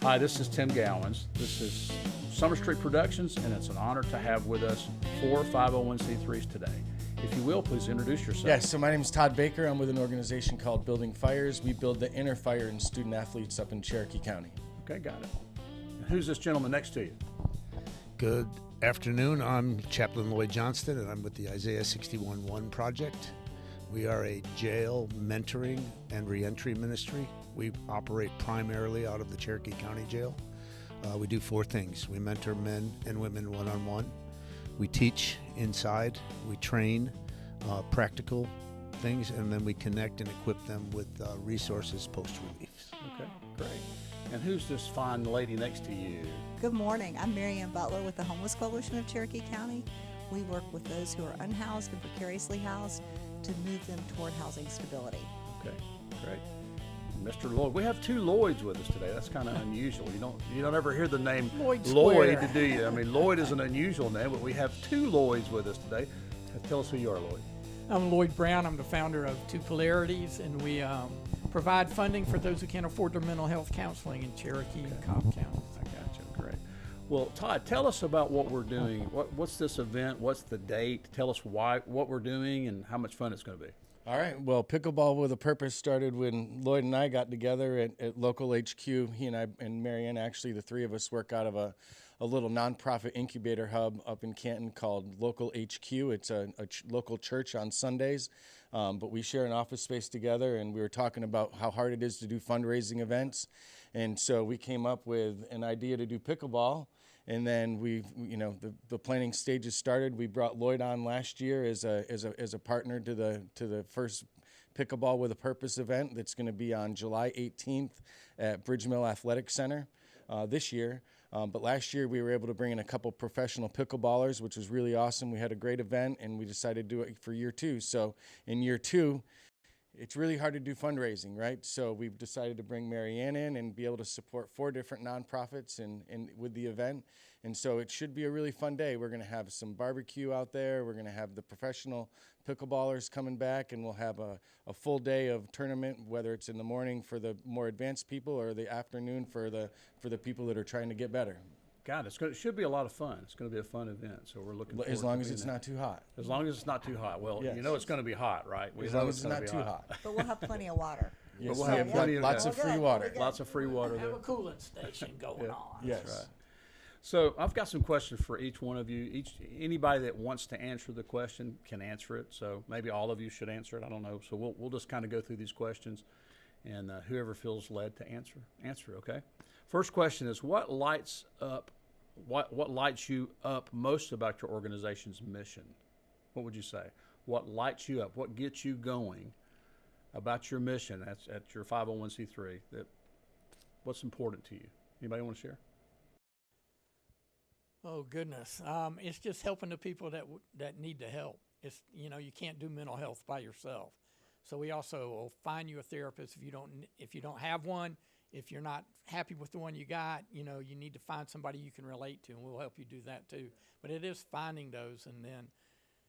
Hi, this is Tim Gowans. This is Summer Street Productions, and it's an honor to have with us 4 501c3s today. If you will, please introduce yourself. Yes, so my name is Todd Baker. I'm with an organization called Building Fires. We build the inner fire and student athletes up in Cherokee County. Okay, got it. And who's this gentleman next to you? Good afternoon. I'm Chaplain Lloyd Johnston, and I'm with the Isaiah 61-1 Project. We are a jail mentoring and reentry ministry. We operate primarily out of the Cherokee County Jail. We do 4 things. We mentor men and women one-on-one. We teach inside. We train practical things, and then we connect and equip them with resources post-release. Okay, great. And who's this fine lady next to you? Good morning. I'm Mary Ann Butler with the Homeless Coalition of Cherokee County. We work with those who are unhoused and precariously housed to move them toward housing stability. Okay, great. Mr. Lloyd. We have 2 Lloyds with us today. That's kind of unusual. You don't ever hear the name Lloyd, do you? I mean, Lloyd is an unusual name, but we have 2 Lloyds with us today. Tell us who you are, Lloyd. I'm Lloyd Brown. I'm the founder of 2 Charities, and we provide funding for those who can't afford their mental health counseling in Cherokee and Cobb County. I got you. Great. Well, Todd, tell us about what we're doing. What's this event? What's the date? Tell us what we're doing and how much fun it's going to be. All right, well, Pickleball with a Purpose started when Lloyd and I got together at local HQ. He and I and Mary Ann, actually, the 3 of us work out of a little nonprofit incubator hub up in Canton called Local HQ. It's a local church on Sundays, but we share an office space together, and we were talking about how hard it is to do fundraising events. And so we came up with an idea to do pickleball. And then the planning stages started. We brought Lloyd on last year as a partner to the first Pickleball with a Purpose event that's going to be on July 18th at Bridge Mill Athletic Center this year. But last year we were able to bring in a couple professional pickleballers, which was really awesome. We had a great event, and we decided to do it for year 2. So in year 2, it's really hard to do fundraising, right? So we've decided to bring Mary Ann in and be able to support 4 different nonprofits and with the event. And so it should be a really fun day. We're going to have some barbecue out there. We're going to have the professional pickleballers coming back, and we'll have a full day of tournament, whether it's in the morning for the more advanced people or the afternoon for the people that are trying to get better. God, it should be a lot of fun. It's going to be a fun event, so we're looking forward as long to as it's not too hot. As long as it's not too hot. Well, yes. You know it's going to be hot, right? As long as it's not too hot. But we'll have plenty of water. Yes, we'll have plenty of lots of free water. Lots of free water Have there. a cooling station going on. Yes. Right. So I've got some questions for each one of you. Anybody that wants to answer the question can answer it. So maybe all of you should answer it. I don't know. So we'll just kind of go through these questions, and whoever feels led to answer. Okay. First question is, what lights you up most about your organization's mission? What would you say? What lights you up? What gets you going about your mission at your 501c3? What's important to you? Anybody want to share? Oh goodness, it's just helping the people that need the help. It's you can't do mental health by yourself. So we also will find you a therapist if you don't have one. If you're not happy with the one you got, you need to find somebody you can relate to, and we'll help you do that too. But it is finding those, and then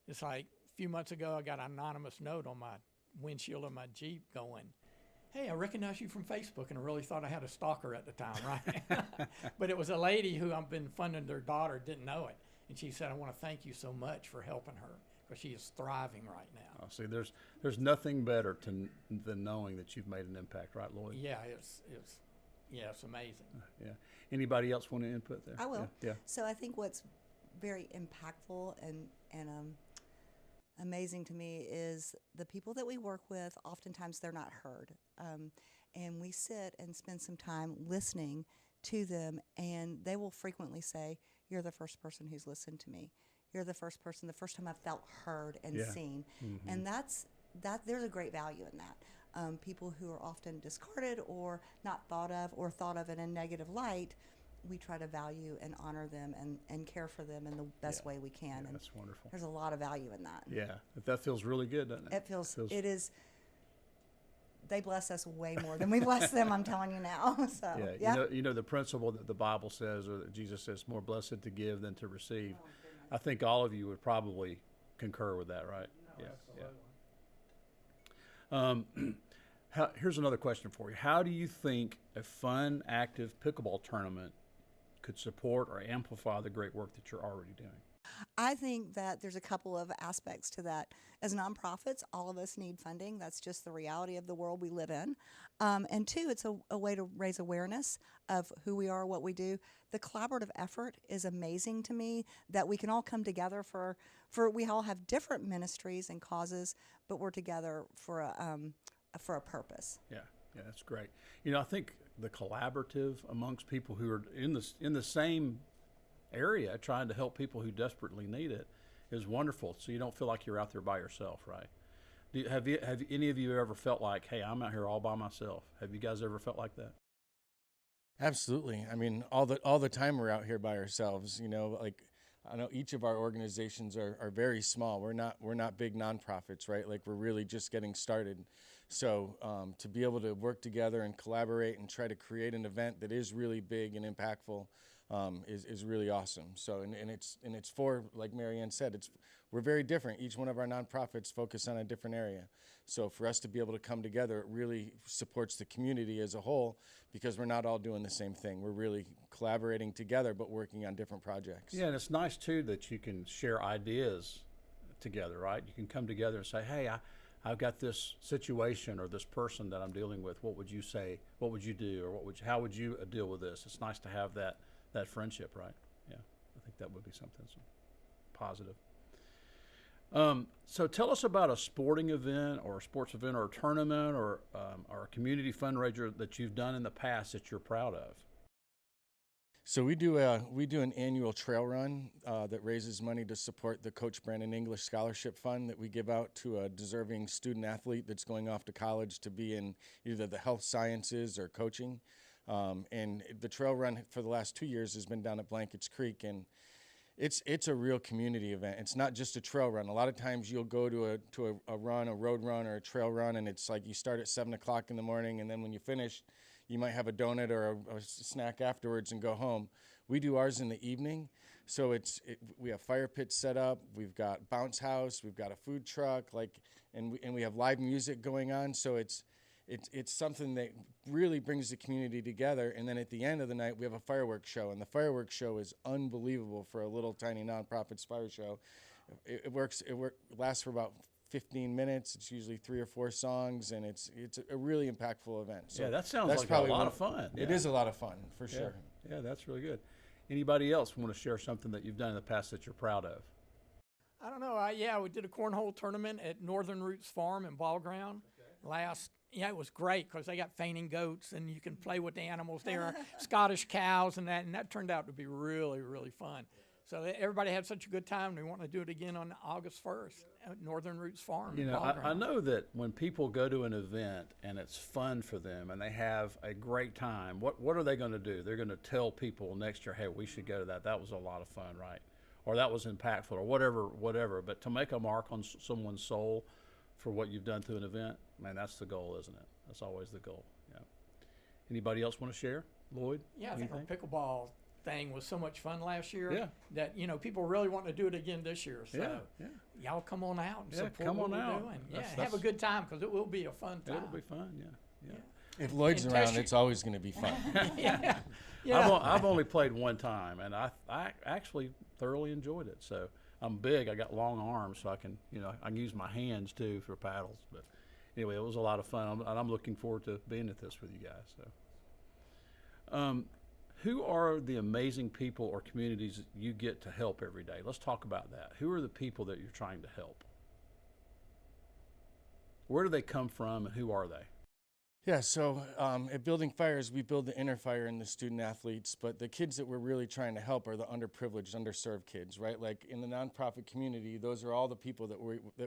it's like a few months ago, I got an anonymous note on my windshield of my Jeep going, "Hey, I recognize you from Facebook," and I really thought I had a stalker at the time, right? But it was a lady who I've been funding their daughter, didn't know it, and she said, "I want to thank you so much for helping her because she is thriving right now." Oh, see, there's nothing better than knowing that you've made an impact, right, Lloyd? Yeah, it's amazing. Yeah. Anybody else want to input there? I will. Yeah. So I think what's very impactful and amazing to me is the people that we work with, oftentimes they're not heard. And we sit and spend some time listening to them, and they will frequently say, "You're the first person who's listened to me. You're the first time I felt heard and seen." Mm-hmm. And there's a great value in that. People who are often discarded or not thought of in a negative light, we try to value and honor them and care for them in the best way we can. Yeah, and that's wonderful. There's a lot of value in that. Yeah, that feels really good, doesn't it? It is. They bless us way more than we bless them, I'm telling you now. So, yeah. You know the principle that the Bible says, or that Jesus says, more blessed to give than to receive. I think all of you would probably concur with that, right? No, yeah. Here's another question for you. How do you think a fun, active pickleball tournament could support or amplify the great work that you're already doing? I think that there's a couple of aspects to that. As nonprofits, all of us need funding. That's just the reality of the world we live in. And two, it's a way to raise awareness of who we are, what we do. The collaborative effort is amazing to me, that we can all come together for we all have different ministries and causes, but we're together for a purpose. Yeah, that's great. You know, I think the collaborative amongst people who are in the same area trying to help people who desperately need it is wonderful. So you don't feel like you're out there by yourself, right? Have any of you ever felt like, hey, I'm out here all by myself? Have you guys ever felt like that? Absolutely. I mean, all the time we're out here by ourselves. You know, like I know each of our organizations are very small. We're not big nonprofits, right? Like we're really just getting started. So to be able to work together and collaborate and try to create an event that is really big and impactful is really awesome. So and it's for, like Marianne said, we're very different. Each one of our nonprofits focus on a different area. So for us to be able to come together, it really supports the community as a whole, because we're not all doing the same thing. We're really collaborating together, but working on different projects. Yeah, and it's nice too that you can share ideas together, right? You can come together and say, hey, I've got this situation or this person that I'm dealing with. What would you say? What would you do? Or how would you deal with this? It's nice to have that friendship, right? Yeah, I think that would be something positive. So tell us about a sporting event or a sports event or a tournament or a community fundraiser that you've done in the past that you're proud of. So we do an annual trail run that raises money to support the Coach Brandon English Scholarship Fund that we give out to a deserving student athlete that's going off to college to be in either the health sciences or coaching. And the trail run for the last 2 years has been down at Blankets Creek, and it's a real community event. It's not just a trail run. A lot of times you'll go to a run, a road run, or a trail run, and it's like you start at 7 o'clock in the morning, and then when you finish, you might have a donut or a snack afterwards and go home. We do ours in the evening, so we have fire pits set up. We've got bounce house. We've got a food truck, and we have live music going on. So it's something that really brings the community together. And then at the end of the night, we have a fireworks show, and the fireworks show is unbelievable for a little tiny nonprofits fire show. It lasts for about 15 minutes. It's usually 3 or 4 songs, and it's a really impactful event. So yeah, that sounds like a lot of fun. It is a lot of fun, for sure. Yeah, that's really good. Anybody else want to share something that you've done in the past that you're proud of? I don't know. We did a cornhole tournament at Northern Roots Farm in Ball Ground it was great because they got fainting goats and you can play with the animals there, Scottish cows and that turned out to be really, really fun. So everybody had such a good time. We want to do it again on August 1st at Northern Roots Farm. You know, I know that when people go to an event and it's fun for them and they have a great time, what are they going to do? They're going to tell people next year, hey, we should go to that. That was a lot of fun, right? Or that was impactful, or whatever. But to make a mark on someone's soul for what you've done through an event, man, that's the goal, isn't it? That's always the goal. Yeah. Anybody else want to share? Lloyd? Yeah, I think our pickleball thing was so much fun last year. Yeah. That people really want to do it again this year. So y'all come on out and support what we're doing. Have a good time because it will be a fun time. It'll be fun. Yeah. If Lloyd's around, it's always going to be fun. Yeah. I've only played one time, and I actually thoroughly enjoyed it. So I'm big. I got long arms, so I can use my hands too for paddles. But anyway, it was a lot of fun, and I'm looking forward to being at this with you guys. So, who are the amazing people or communities you get to help every day? Let's talk about that. Who are the people that you're trying to help? Where do they come from, and who are they? Yeah, so at Building Fires, we build the inner fire in the student athletes, but the kids that we're really trying to help are the underprivileged, underserved kids, right? Like in the nonprofit community, those are all the people that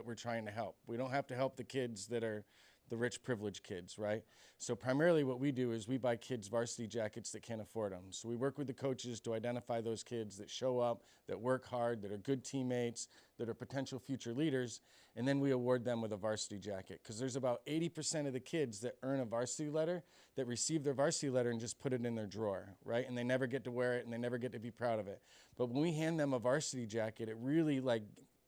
we're trying to help. We don't have to help the kids that are the rich, privileged kids, right? So primarily what we do is we buy kids varsity jackets that can't afford them. So we work with the coaches to identify those kids that show up, that work hard, that are good teammates, that are potential future leaders, and then we award them with a varsity jacket. Because there's about 80% of the kids that earn a varsity letter that receive their varsity letter and just put it in their drawer, right? And they never get to wear it and they never get to be proud of it. But when we hand them a varsity jacket, it really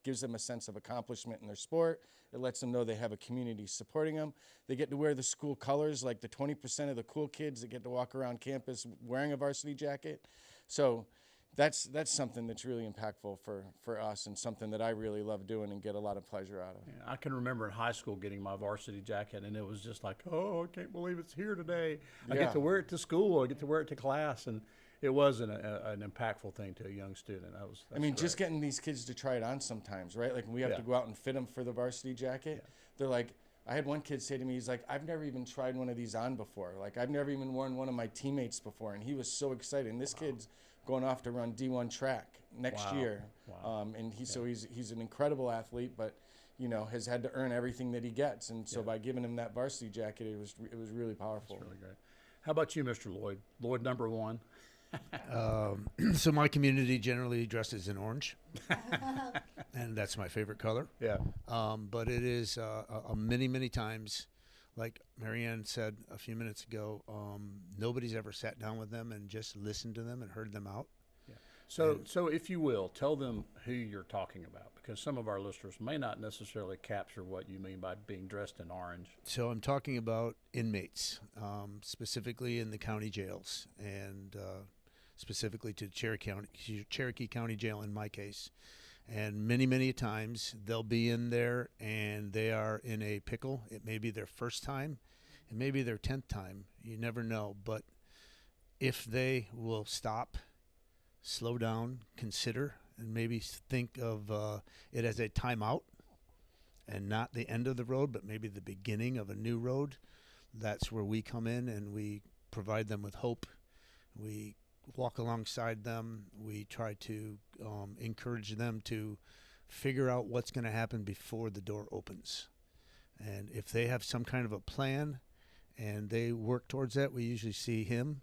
gives them a sense of accomplishment in their sport. It lets them know they have a community supporting them. They get to wear the school colors, like the 20% of the cool kids that get to walk around campus wearing a varsity jacket. So that's something that's really impactful for us, and something that I really love doing and get a lot of pleasure out of. Yeah, I can remember in high school getting my varsity jacket, and it was just like, oh, I can't believe it's here today. I Yeah. get to wear it to school. I get to wear it to class, and it was an impactful thing to a young student. That's Just great. getting these kids to try it on sometimes, right? Like, when we have Yeah. to go out and fit them for the varsity jacket, they're like, I had one kid say to me, he's like, I've never even tried one of these on before. Like, I've never even worn one of my teammates before. And he was so excited. And this kid's going off to run D1 track next Wow. year. Wow. And so he's an incredible athlete, but, has had to earn everything that he gets. And so by giving him that varsity jacket, it was really powerful. That's really great. How about you, Mr. Lloyd? Lloyd number one. So my community generally dresses in orange, and that's my favorite color. Yeah. But it is many times, like Marianne said a few minutes ago, nobody's ever sat down with them and just listened to them and heard them out. So if you will, tell them who you're talking about, because some of our listeners may not necessarily capture what you mean by being dressed in orange. So I'm talking about inmates, specifically in the county jails, and specifically to Cherokee County Jail in my case. And many times they'll be in there and they are in a pickle. It may be their first time, it may be their 10th time. You never know. But if they will stop, slow down, consider, and maybe think of it as a timeout and not the end of the road, but maybe the beginning of a new road, that's where we come in and we provide them with hope. We walk alongside them. We try to encourage them to figure out what's going to happen before the door opens. And if they have some kind of a plan and they work towards that, we usually see him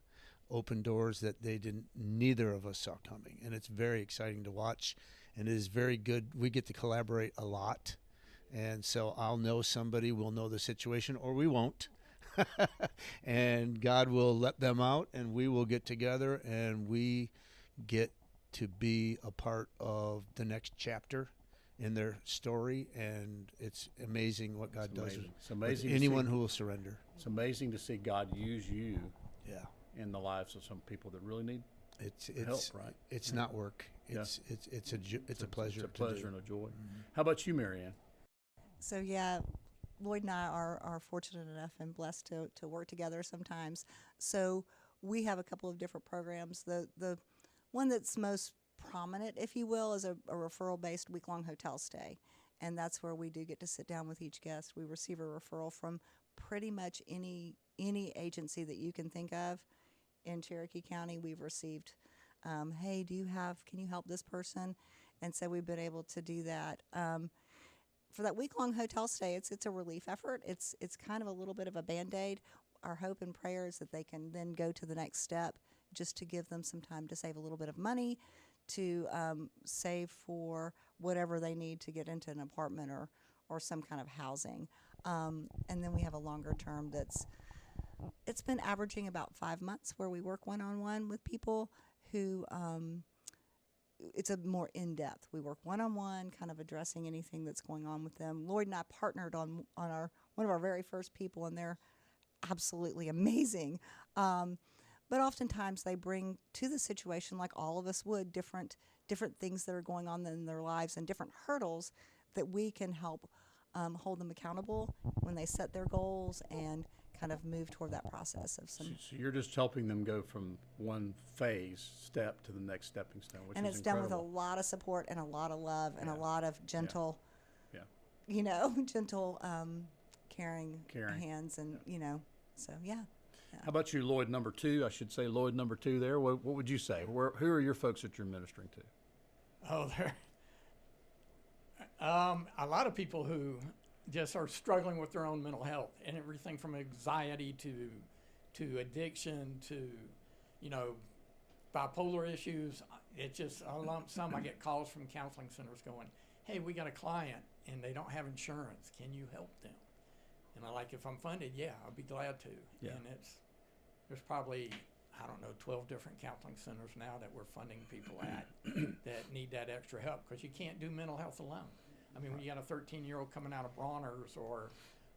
open doors that neither of us saw coming. And it's very exciting to watch, and it is very good. We get to collaborate a lot. And so I'll know somebody, will know the situation, or we won't. And God will let them out, and we will get together, and we get to be a part of the next chapter in their story. And it's amazing what God does It's amazing with anyone who will surrender. It's amazing to see God use you Yeah. in the lives of some people that really need It's help, right? It's not work. It's a pleasure. It's a to pleasure do. and a joy. How about you, Marianne? So yeah, Lloyd and I are fortunate enough and blessed to work together sometimes. So we have a couple of different programs. The one that's most prominent, if you will, is a referral-based week-long hotel stay. And that's where we do get to sit down with each guest. We receive a referral from pretty much any agency that you can think of in Cherokee County. We've received, hey, can you help this person? And so we've been able to do that. For that week-long hotel stay, it's a relief effort. It's kind of a little bit of a Band-Aid. Our hope and prayer is that they can then go to the next step, just to give them some time to save a little bit of money, to save for whatever they need to get into an apartment or some kind of housing. And then we have a longer term it's been averaging about 5 months, where we work one-on-one with people who it's a more in-depth. We work one-on-one, kind of addressing anything that's going on with them. Lloyd and I partnered on one of our very first people, and they're absolutely amazing. But oftentimes they bring to the situation, like all of us would, different things that are going on in their lives and different hurdles that we can help hold them accountable when they set their goals and kind of move toward that process of some. So you're just helping them go from one step to the next stepping stone, which And is it's done with a incredible. lot of support and a lot of love and a Yeah. lot of gentle, Yeah. gentle, caring hands, and so yeah. How about you, Lloyd number two? I should say Lloyd number two there. What would you say? Who are your folks that you're ministering to? Oh, there. A lot of people who just are struggling with their own mental health, and everything from anxiety to addiction to, bipolar issues. It's just a lump sum. I get calls from counseling centers going, "Hey, we got a client and they don't have insurance. Can you help them?" And I like, if I'm funded, yeah, I'll be glad to. Yeah. And there's probably I don't know, 12 different counseling centers now that we're funding people at that need that extra help, because you can't do mental health alone. I mean, when you got a 13-year-old coming out of Bronner's or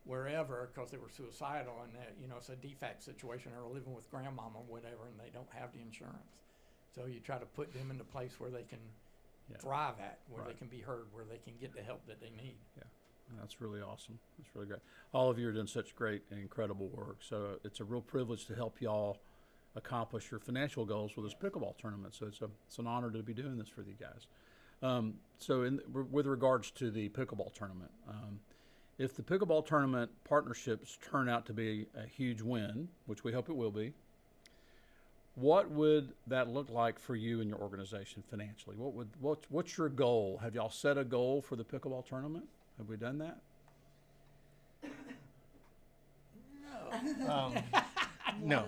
wherever because they were suicidal, and it's a defect situation, or living with grandmama or whatever, and they don't have the insurance. So you try to put them in the place where they can thrive at, where they can be heard, where they can get the help that they need. Yeah, that's really awesome. That's really great. All of you are doing such great and incredible work. So it's a real privilege to help y'all accomplish your financial goals with this pickleball tournament. So it's an honor to be doing this for you guys. With regards to the pickleball tournament, if the pickleball tournament partnerships turn out to be a huge win, which we hope it will be, what would that look like for you and your organization financially? What's your goal? Have y'all set a goal for the pickleball tournament? Have we done that? No,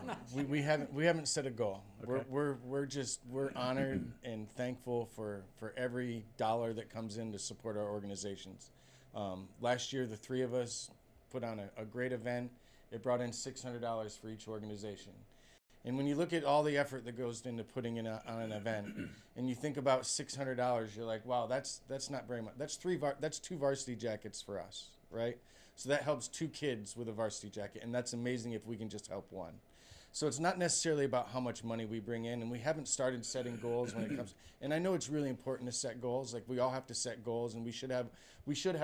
we haven't set a goal. Okay. We're honored and thankful for every dollar that comes in to support our organizations. Last year, the three of us put on a great event. It brought in $600 for each organization. And when you look at all the effort that goes into putting on an event, and you think about $600, you're like, wow, that's not very much. That's two varsity jackets for us, right? So that helps two kids with a varsity jacket, and that's amazing if we can just help one. So it's not necessarily about how much money we bring in, and we haven't started setting goals when it comes. And I know it's really important to set goals. Like, we all have to set goals, and we should have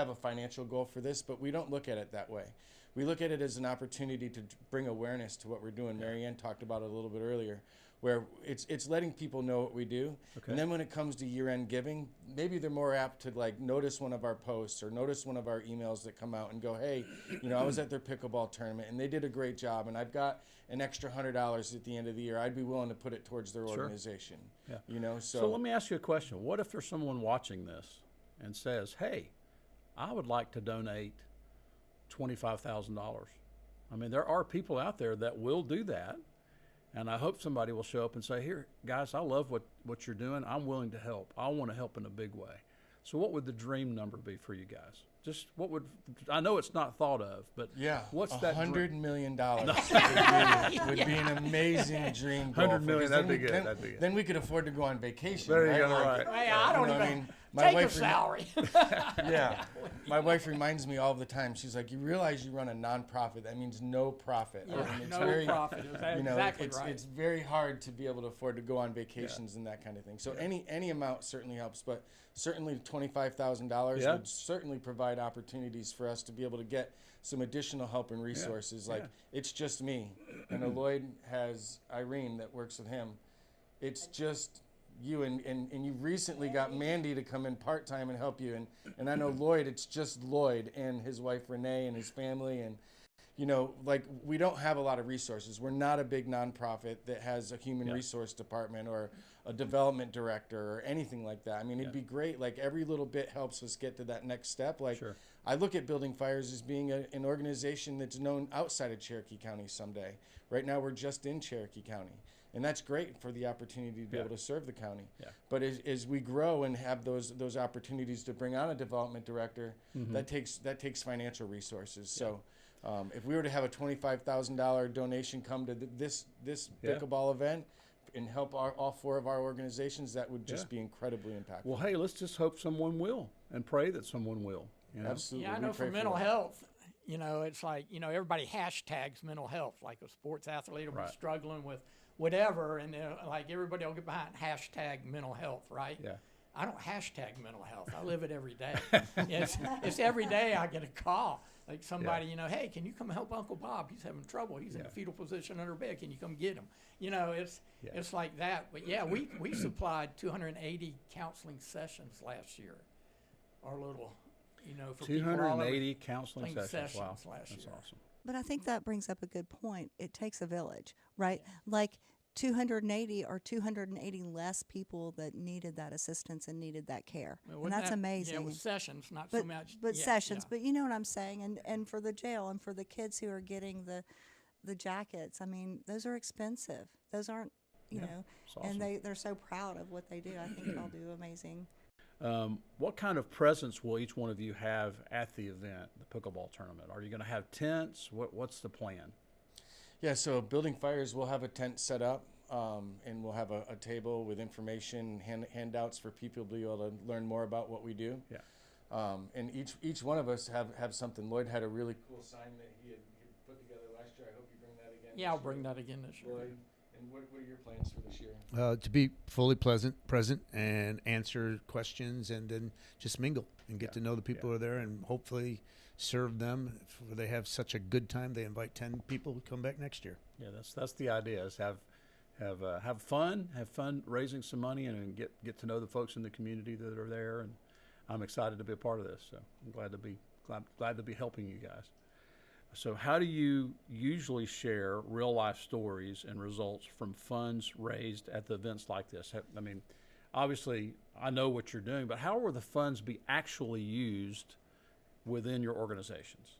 a financial goal for this, but we don't look at it that way. We look at it as an opportunity to bring awareness to what we're doing. Mary Ann talked about it a little bit earlier, where it's letting people know what we do. Okay. And then when it comes to year-end giving, maybe they're more apt to like notice one of our posts or notice one of our emails that come out and go, hey, I was at their pickleball tournament and they did a great job, and I've got an extra $100 at the end of the year. I'd be willing to put it towards their organization. Yeah. So let me ask you a question. What if there's someone watching this and says, hey, I would like to donate $25,000. I mean, there are people out there that will do that, and I hope somebody will show up and say, here, guys, I love what you're doing. I'm willing to help. I want to help in a big way. So what would the dream number be for you guys? Just I know it's not thought of, but what's that? $100 million would be an amazing dream goal. $100 million, that'd be good. Then we could afford to go on vacation. There right? you go, right. Hey, I don't even take a salary. My wife reminds me all the time. She's like, you realize you run a nonprofit. That means no profit. Yeah, profit. Exactly right. It's very hard to be able to afford to go on vacations and that kind of thing. So any amount certainly helps, but certainly $25,000 would certainly provide opportunities for us to be able to get some additional help and resources. It's just me. I know Lloyd has Irene that works with him. It's just you, and you recently got Mandy to come in part-time and help you. And I know Lloyd, it's just Lloyd and his wife Renee and his family. And, we don't have a lot of resources. We're not a big nonprofit that has a human resource department or a development director or anything like that. I mean, it'd be great. Like, every little bit helps us get to that next step. Like, I look at Building Fires as being an organization that's known outside of Cherokee County someday. Right now, we're just in Cherokee County. And that's great for the opportunity to be able to serve the county. Yeah. But as we grow and have those opportunities to bring on a development director, that takes financial resources. Yeah. So if we were to have a $25,000 donation come to this pickleball event and help all four of our organizations, that would just be incredibly impactful. Well, hey, let's just hope someone will and pray that someone will. Absolutely. Yeah, I know for mental health, it's like, everybody hashtags mental health, like a sports athlete will be struggling with whatever, and like everybody will get behind hashtag mental health, right? Yeah. I don't hashtag mental health. I live it every day. It's every day I get a call. Like somebody, hey, can you come help Uncle Bob? He's having trouble. He's in a fetal position under bed. Can you come get him? It's like that. But we supplied 280 counseling sessions last year. Our little, for 280 counseling sessions. Wow, last year. That's awesome. But I think that brings up a good point. It takes a village, right? Like 280 or 280 less people that needed that assistance and needed that care. And that's amazing. Yeah, with sessions, not so much. But sessions. Yeah. But you know what I'm saying? And for the jail and for the kids who are getting the jackets, I mean, those are expensive. Those aren't, awesome. And they're so proud of what they do. I think y'all do amazing. What kind of presence will each one of you have at the event, the pickleball tournament? Are you going to have tents? What's the plan? Yeah, so Building Fires will have a tent set up. and we'll have a table with information, handouts for people to be able to learn more about what we do. Yeah. And each one of us have something. Lloyd had a really cool sign that he had put together last year. I hope you bring that again. Yeah, I'll bring that again this year. Lloyd, and what are your plans for this year? To be fully present, and answer questions, and then just mingle and get to know the people who are there, and hopefully serve them. If they have such a good time, they invite 10 people to come back next year. Yeah, that's the idea, is have fun raising some money, and get to know the folks in the community that are there. And I'm excited to be a part of this, so I'm glad to be helping you guys. So how do you usually share real life stories and results from funds raised at the events like this? I mean, obviously I know what you're doing, but how will the funds be actually used within your organizations?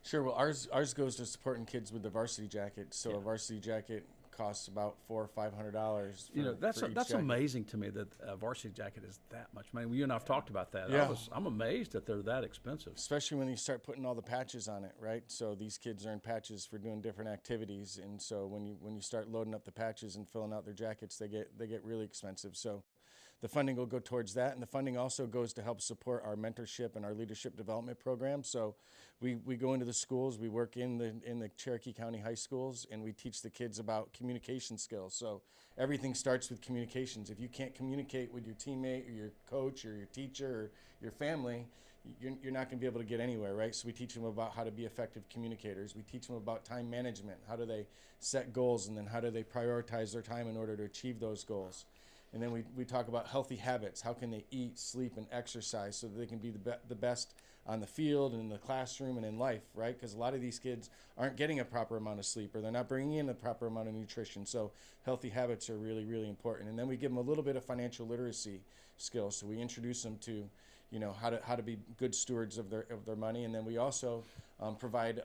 Sure. Well, ours goes to supporting kids with the varsity jacket. So Yeah. a varsity jacket costs about $400 or $500. You know, that's for each jacket. amazing to me that a varsity jacket is that much. I mean, you and I've talked about that. Yeah. I'm amazed that they're that expensive. Especially when you start putting all the patches on it, right? So these kids earn patches for doing different activities, and so when you start loading up the patches and filling out their jackets, they get really expensive. So the funding will go towards that, and the funding also goes to help support our mentorship and our leadership development program. So we go into the schools, we work in the Cherokee County high schools, and we teach the kids about communication skills. So everything starts with communications. If you can't communicate with your teammate or your coach or your teacher or your family, you're not going to be able to get anywhere, right? So we teach them about how to be effective communicators. We teach them about time management. How do they set goals, and then how do they prioritize their time in order to achieve those goals? And then we talk about healthy habits. How can they eat, sleep, and exercise so that they can be the best on the field and in the classroom and in life, right? Because a lot of these kids aren't getting a proper amount of sleep, or they're not bringing in a proper amount of nutrition. So healthy habits are really, really important. And then we give them a little bit of financial literacy skills. So we introduce them to, how to be good stewards of their money. And then we also provide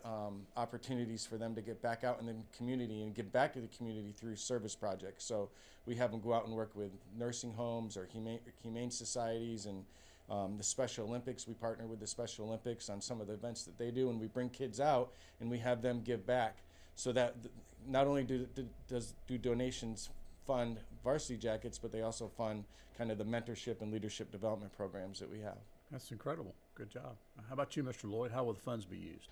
opportunities for them to get back out in the community and give back to the community through service projects. So we have them go out and work with nursing homes or humane societies, and the Special Olympics. We partner with the Special Olympics on some of the events that they do, and we bring kids out and we have them give back, so that not only do donations fund varsity jackets, but they also fund kind of the mentorship and leadership development programs that we have. That's incredible. Good job. How about you, Mr. Lloyd? How will the funds be used?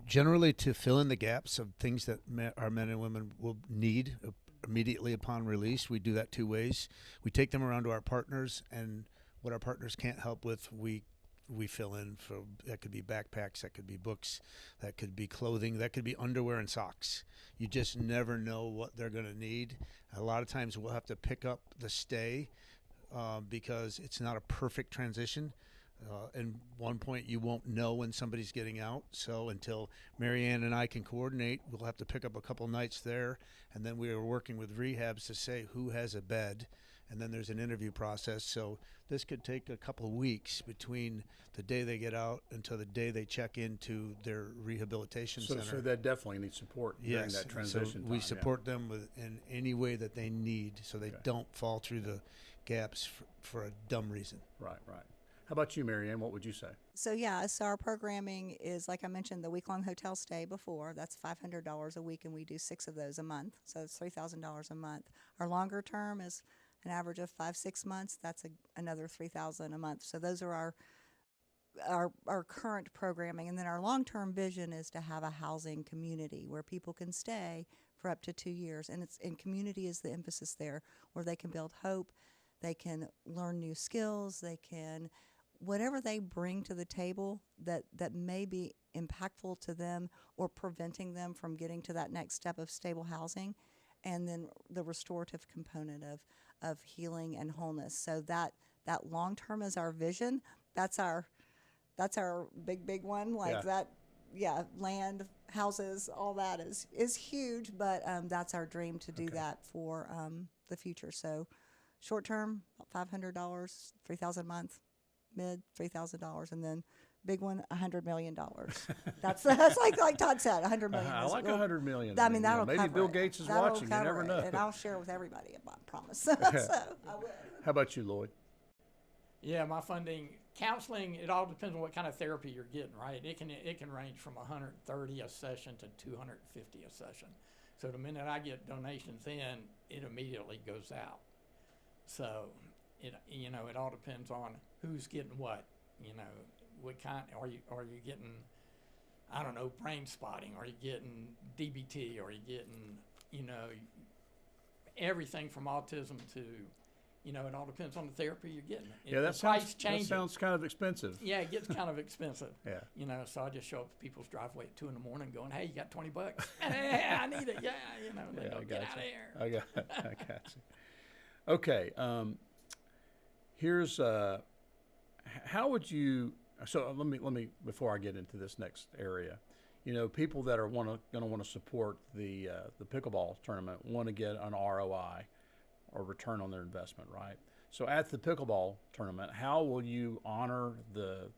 Generally to fill in the gaps of things that our men and women will need immediately upon release. We do that two ways. We take them around to our partners, and what our partners can't help with, we fill in. For that could be backpacks, that could be books, that could be clothing, that could be underwear and socks. You just never know what they're going to need. A lot of times we'll have to pick up the stay because it's not a perfect transition. And one point you won't know when somebody's getting out. So until Marianne and I can coordinate, we'll have to pick up a couple nights there. And then we are working with rehabs to say who has a bed. And then there's an interview process. So this could take a couple of weeks between the day they get out until the day they check into their rehabilitation center. So they definitely need support during that transition So we time, support them in any way that they need, so they don't fall through the gaps for a dumb reason. Right. How about you, Marianne? What would you say? So our programming is, like I mentioned, the week-long hotel stay before. That's $500 a week, and we do 6 of those a month. So it's $3,000 a month. Our longer term is an average of 5-6 months. That's another $3,000 a month. So those are our current programming. And then our long-term vision is to have a housing community where people can stay for up to 2 years. And community is the emphasis there, where they can build hope, they can learn new skills, they can, whatever they bring to the table that may be impactful to them or preventing them from getting to that next step of stable housing. And then the restorative component of healing and wholeness. So that long term is our vision. That's our big one. Land, houses, all that is huge. But that's our dream to do that for the future. So short term, $500, $3,000 a month. Mid $3,000, and then big one, $100 million. That's like Todd said, $100 million. I like $100 million. I mean, that'll maybe cover Bill it. Gates is That'll watching. You cover never it, know. and I'll share with everybody. I promise. So I will. How about you, Lloyd? Yeah, my funding, counseling, it all depends on what kind of therapy you're getting, right? It can range from $130 a session to $250 a session. So the minute I get donations in, it immediately goes out. So it all depends on who's getting what. What kind are you getting? I don't know, brain spotting. Are you getting DBT? Are you getting everything from autism to it all depends on the therapy you're getting. Yeah, that sounds kind of expensive. Yeah, it gets kind of expensive. Yeah. So I just show up at people's driveway at 2 a.m. going, "Hey, you got $20? Hey, I need it." Yeah, they go, "Get out of here." I got you. Okay. Here's how would you? So let me before I get into this next area, people that are going to want to support the pickleball tournament want to get an ROI or return on their investment, right? So at the pickleball tournament, how will you honor the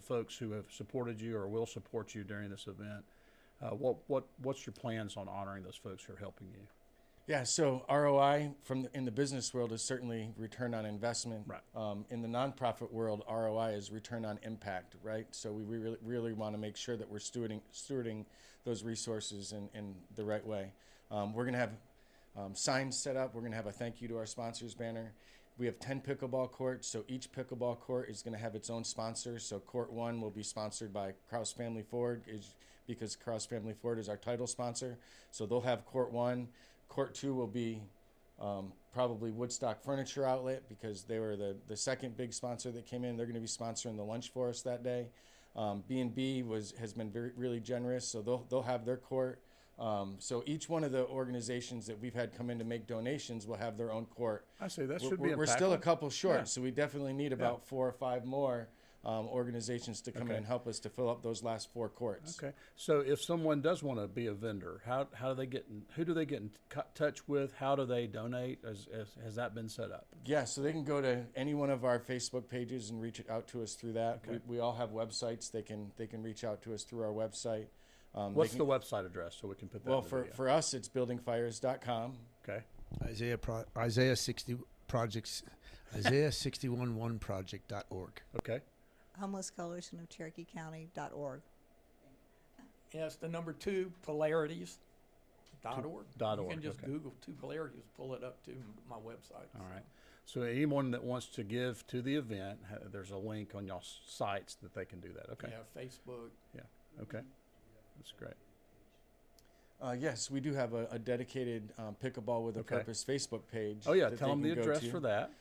folks who have supported you or will support you during this event? What's your plans on honoring those folks who are helping you? Yeah, so ROI in the business world is certainly return on investment. Right. In the nonprofit world, ROI is return on impact, right? So we really want to make sure that we're stewarding those resources in the right way. We're going to have signs set up. We're going to have a thank you to our sponsors banner. We have 10 pickleball courts, so each pickleball court is going to have its own sponsor. So Court 1 will be sponsored by Kraus Family Ford because Kraus Family Ford is our title sponsor. So they'll have Court 1. Court 2 will be probably Woodstock Furniture Outlet because they were the second big sponsor that came in. They're going to be sponsoring the lunch for us that day. B&B has been really generous, so they'll have their court. So each one of the organizations that we've had come in to make donations will have their own court. I see. That should be impactful. We're still a couple short, Yeah. so we definitely need about 4 or 5 more organizations to come in and help us to fill up those last 4 courts. Okay. So if someone does want to be a vendor, who do they get in touch with? How do they donate? Has that been set up? Yeah, so they can go to any one of our Facebook pages and reach out to us through that. Okay. We all have websites. They can reach out to us through our website. What's the website address so we can put that? Well, in the video? for us, it's buildingfires.com. Okay. Isaiah 60 projects, Isaiah611project.org. Okay. Homeless Coalition of Cherokee County.org. Yes, the number 2 polarities.org. .org. You can just okay. Google 2 polarities, pull it up to my website. All right. So anyone that wants to give to the event, there's a link on y'all's sites that they can do that. Okay. Yeah, Facebook. Yeah. Okay. That's great. Yes, we do have a dedicated Pickleball with a Purpose Facebook page. Oh, yeah. that Tell they them the can go address to. for that.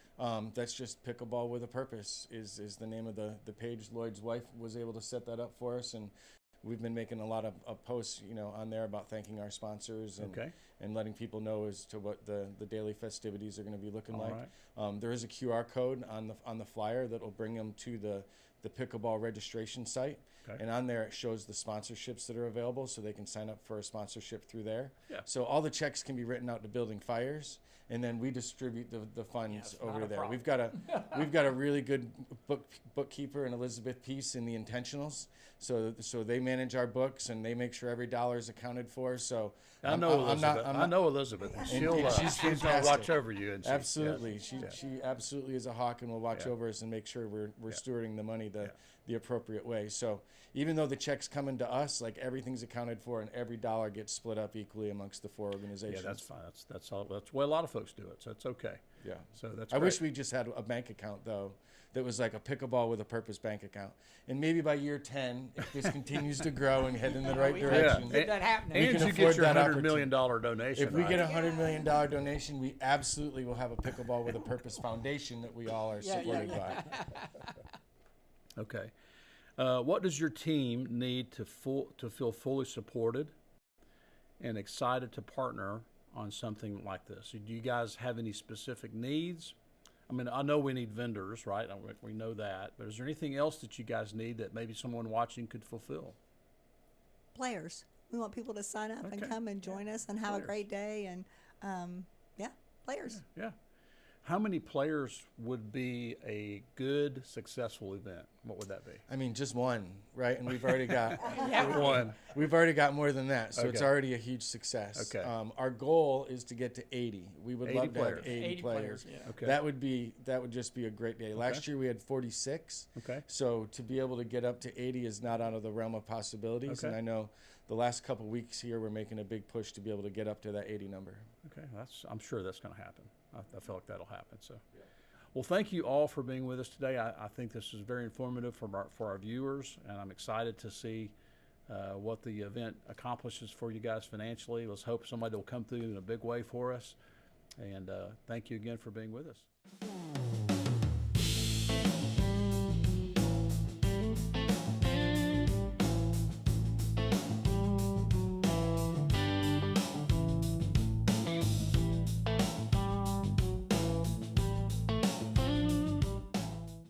That's just Pickleball with a Purpose is the name of the page. Lloyd's wife was able to set that up for us, and we've been making a lot of posts, on there about thanking our sponsors and letting people know as to what the daily festivities are going to be looking like. Right. There is a QR code on the flyer that will bring them to the Pickleball registration site. Okay. And on there it shows the sponsorships that are available, so they can sign up for a sponsorship through there. Yeah. So all the checks can be written out to Building Fires, and then we distribute the funds over there. We've got a really good bookkeeper in Elizabeth Peace in the Intentionals, so they manage our books and they make sure every dollar is accounted for. So I know Elizabeth. I know Elizabeth. She's going to watch over you. And absolutely, yes. she absolutely is a hawk and will watch over us and make sure we're stewarding the money the appropriate way. So even though the check's coming to us, like everything's accounted for and every dollar gets split up equally amongst the 4 organizations. Yeah, that's fine. That's all. That's the way a lot of folks do it. So it's okay. Yeah. So that's. I wish we just had a bank account though, that was like a Pickleball with a Purpose bank account. And maybe by year 10, if this continues to grow and head in the right direction, Get that happening. And can you afford get your that $100 million donation. if we right? get a $100 million donation, we absolutely will have a Pickleball with a Purpose foundation that we all are supported by. Okay. What does your team need to feel fully supported and excited to partner on something like this? Do you guys have any specific needs? I mean, I know we need vendors, right? We know that. But is there anything else that you guys need that maybe someone watching could fulfill? Players. We want people to sign up and come and join us and have a great day. And, players. Yeah. How many players would be a good, successful event? What would that be? I mean, just one, right? And we've already got One. We've already got more than that, so it's Okay. already a huge success. Okay. Our goal is to get to 80. We would 80 love to have players. 80 players. Yeah. Okay. That would just be a great day. Last year we had 46. Okay. So to be able to get up to 80 is not out of the realm of possibilities. Okay. And I know the last couple weeks here, we're making a big push to be able to get up to that 80 number. Okay, I'm sure that's going to happen. I feel like that'll happen. So, well, thank you all for being with us today. I think this is very informative for our viewers, and I'm excited to see what the event accomplishes for you guys financially. Let's hope somebody will come through in a big way for us. And thank you again for being with us.